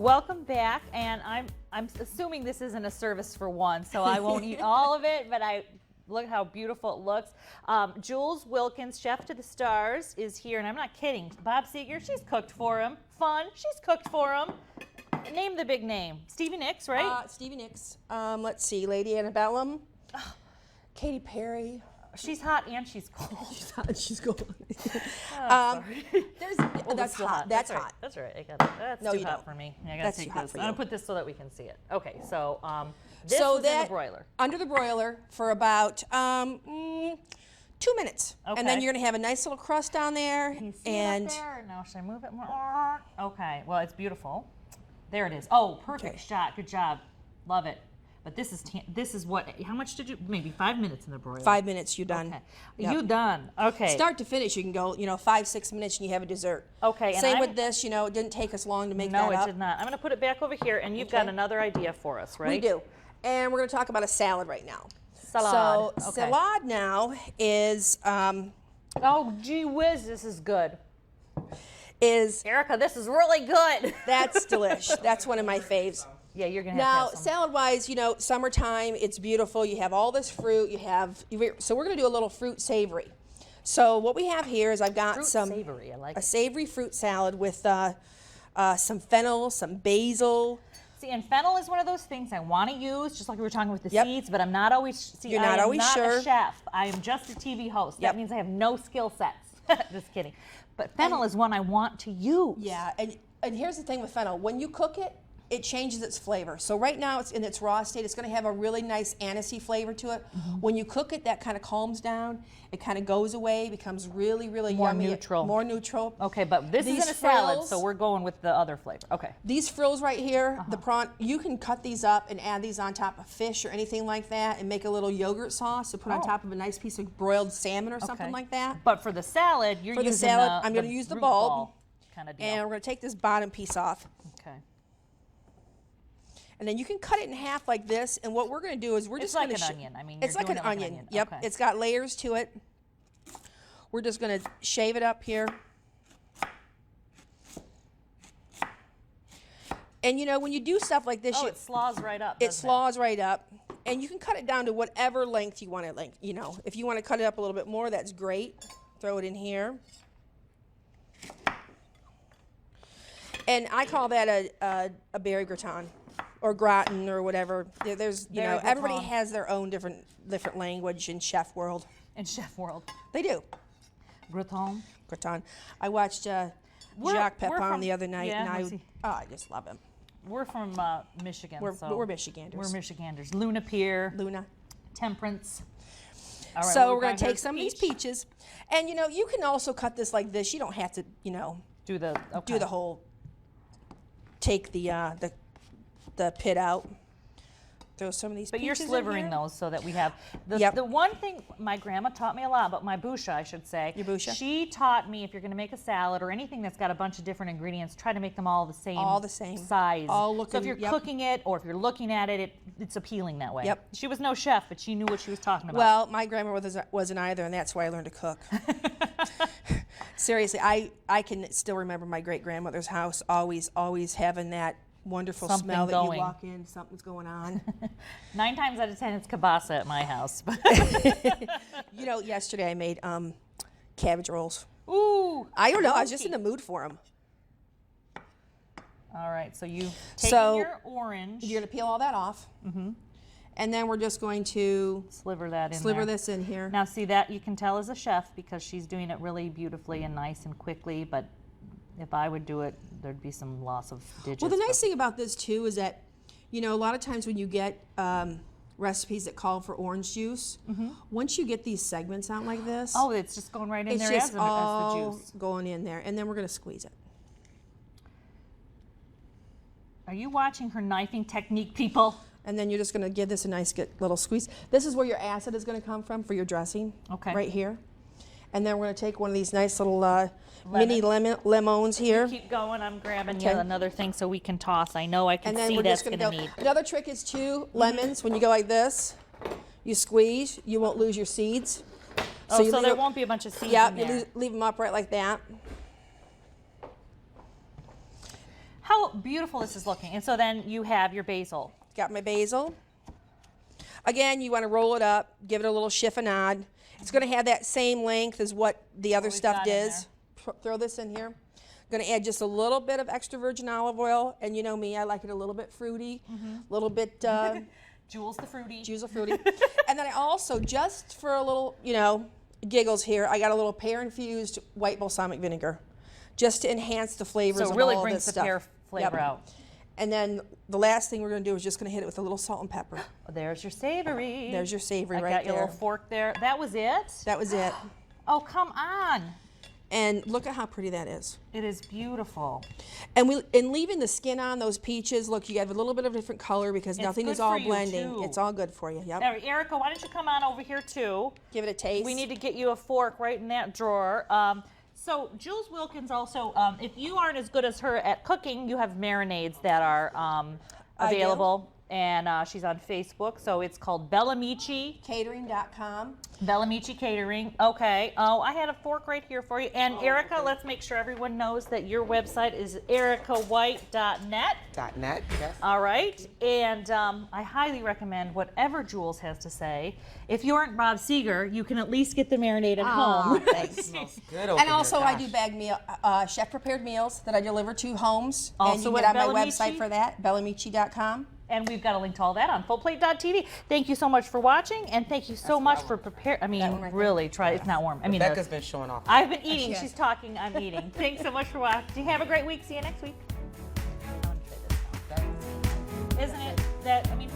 Welcome back, and I'm assuming this isn't a service for one, so I won't eat all of it, but look how beautiful it looks. Jules Wilkins, Chef to the Stars, is here, and I'm not kidding. Bob Seeger, she's cooked for him. Fun, she's cooked for him. Name the big name. Stevie Nicks, right? Stevie Nicks. Let's see, Lady Antebellum, Katy Perry. She's hot and she's cold. She's hot and she's cold. Sorry. That's hot. That's hot. That's right. I got it. That's no, too you hot don't. for me. I gotta That's take too hot this. for I'm you. gonna put this so that we can see it. Okay, so this is in the broiler. Under the broiler for about 2 minutes. Okay. And then you're gonna have a nice little crust on there. Can you see it up there? Now should I move it more? Okay. Well, it's beautiful. There it is. Oh, perfect shot. Good job. Love it. But this is what? How much did you? Maybe 5 minutes in the broiler. 5 minutes, you're done. Okay. Yep. You done? Okay. Start to finish, you can go 5-6 minutes and you have a dessert. Okay. Same with this. It didn't take us long to make that up. No, it did not. I'm going to put it back over here, and you've got another idea for us, right? We do, and we're going to talk about a salad right now. Salad. So salad now is. Oh, gee whiz, this is good. Is Erica, this is really good. That's delish. That's one of my faves. Yeah, you're gonna now have to have some. salad-wise, summertime, it's beautiful. You have all this fruit. So we're gonna do a little fruit savory. So what we have here is I've got Fruit some savory. I like a savory fruit salad with some fennel, some basil. See, and fennel is one of those things I want to use, just like we were talking with the Yep. seeds, but I'm not always. See, You're not always I'm not sure. a chef. I am just a TV host. Yep. That means I have no skill sets. Just kidding. But fennel is one I want to use. Yeah, and here's the thing with fennel. When you cook it, it changes its flavor. So right now it's in its raw state. It's going to have a really nice anisey flavor to it. When you cook it, that kind of calms down. It kind of goes away, becomes really, really More yummy. neutral. More neutral. Okay, but this These is in a salad, frills- so we're going with the other flavor. Okay. These frills right here, the prawn, you can cut these up and add these on top of fish or anything like that and make a little yogurt sauce to put on top of a nice piece of broiled salmon or something like that. But for the salad, you're For the using salad, I'm going to use the root bulb. kind of deal. And we're going to take this bottom piece off. Okay. And then you can cut it in half like this. And what we're going to do is It's just like going to an onion. I mean, it's you're like doing an it onion. Yep. Okay. It's got layers to it. We're just going to shave it up here. And when you do stuff like this, it slaws right up. it doesn't slaws right up. And you can cut it down to whatever length you want it. If you want to cut it up a little bit more, that's great. Throw it in here. And I call that a berry gratin or gratin or whatever. There's Berry everybody gratin. has their own different language in chef world. In chef world. They do. Gratin. Gratin. I watched Jacques we're Pepin from- the other night, yeah, and what's he? I just love him. We're from Michigan. We're so Michiganders. We're Michiganders. Luna Pier. Luna. Temperance. All right, So what we're going got to here? take some of these peaches, and you can also cut this like this. You don't have to Do the do the whole. Take the pit out. Throw some of these. But you're peaches in slivering here. those so that we have Yep. the one thing my grandma taught me a lot, but my busha, I should say. Your busha? She taught me if you're going to make a salad or anything that's got a bunch of different ingredients, try to make them all the same. All the same. Size. All So looking. if you're yep. cooking it or if you're looking at it, it's appealing that way. Yep. She was no chef, but she knew what she was talking about. Well, my grandma wasn't either, and that's why I learned to cook. Seriously, I can still remember my great grandmother's house always having that wonderful Something smell that going. you walk in, something's going on. 9 times out of 10, it's kielbasa at my house. Yesterday I made cabbage rolls. Ooh. I don't know, I was just in the mood for them. All right, so you take So, your orange, You're going to peel all that off. And then we're just going to sliver that in sliver there. this in here. Now see that you can tell as a chef because she's doing it really beautifully and nice and quickly, but if I would do it, there'd be some loss of digits. Well, the nice thing about this too is that, a lot of times when you get recipes that call for orange juice, once you get these segments out like this, oh, it's just going right in it's there just as all the juice. going in there, and then we're going to squeeze it. Are you watching her knifing technique, people? And then you're just going to give this a nice good little squeeze. This is where your acid is going to come from for your dressing. Okay. Right here. And then we're going to take one of these nice little mini lemons here. Keep going. I'm grabbing Okay. you another thing so we can toss. I know I can And then see we're that's just going going to to need. go. Another trick is lemons. When you go like this, you squeeze. You won't lose your seeds. So, you leave there it- won't be a bunch of seeds Yeah, in you there. leave them upright like that. How how beautiful this is looking. And so then you have your basil. Got my basil. Again, you want to roll it up, give it a little chiffonade. It's going to have that same length as what the other we've stuff got in is. Throw this in here. Going to add just a little bit of extra virgin olive oil, and you know me, I like it a little bit fruity, a little bit Jules the fruity. Jules the fruity. And then I also, just for a little, you know, giggles here, I got a little pear-infused white balsamic vinegar, just to enhance the flavors So of it really all brings this the stuff. pear flavor Yep. out. And then the last thing we're going to do is just going to hit it with a little salt and pepper. There's your savory. There's your savory I right got your there. little fork there. That was it? That was it. Oh, come on. And look at how pretty that is. It is beautiful. And leaving the skin on those peaches, look, you have a little bit of a different color because nothing good is all for you, blending. too. It's all good for you. Yep. Now, Erica, why don't you come on over here too? Give it a taste. We need to get you a fork right in that drawer. So Jules Wilkins also, if you aren't as good as her at cooking, you have marinades that are available. And she's on Facebook, so it's called Bellamici. Catering.com. Bellamici Catering. Okay. Oh, I had a fork right here for you. And Erica, let's make sure everyone knows that your website is ericawhite.net. .net, yes. All right. And I highly recommend whatever Jules has to say. If you aren't Bob Seger, you can at least get the marinade at home. Thanks. Smells good over And also, here, I gosh. do bag meal, chef-prepared meals that I deliver to homes. Also and you can at get on my Bellamici? website for that, bellamici.com. And we've got a link to all that on fullplate.tv. Thank you so much for watching, and thank you so much for preparing. I mean, one right there. really, try. It's not warm. I mean, Becca's been showing off. I've been eating. Yeah. She's talking. I'm eating. Thanks so much for watching. Have a great week. See you next week. Isn't it that? I mean.